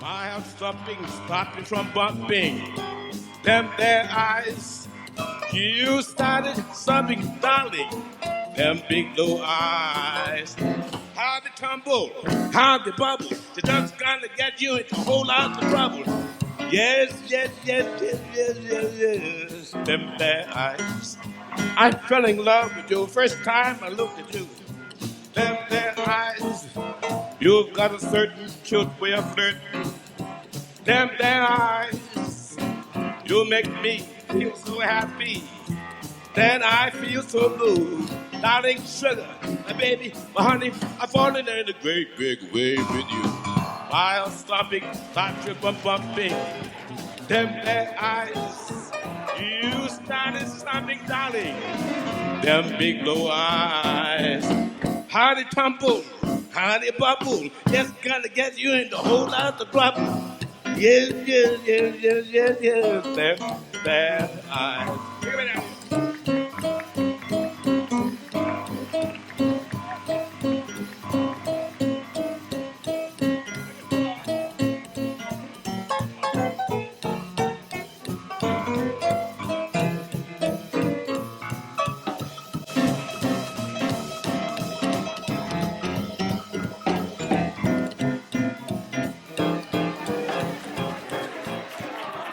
I am stopping from bumping. Them their eyes. You started something, darling. Them big blue eyes. How they tumble, how they bubble. They just gonna get you into a whole lot of trouble. Yes, yes, yes, yes, yes, yes, yes. Them their eyes. I fell in love with you first time I looked at you. Them their eyes. You've got a certain cute way of flirting. Them their eyes. You make me feel so happy. Then I feel so blue. Darling, sugar, my baby, my honey, I'm falling in a great big way with you. While stomping, bumping, them their eyes. You started stomping, darling. Them big blue eyes. How they tumble, how they bubble. Just gonna get you in the whole lot of trouble. Yes, yes, yes, yes, yes, yes. Them eyes.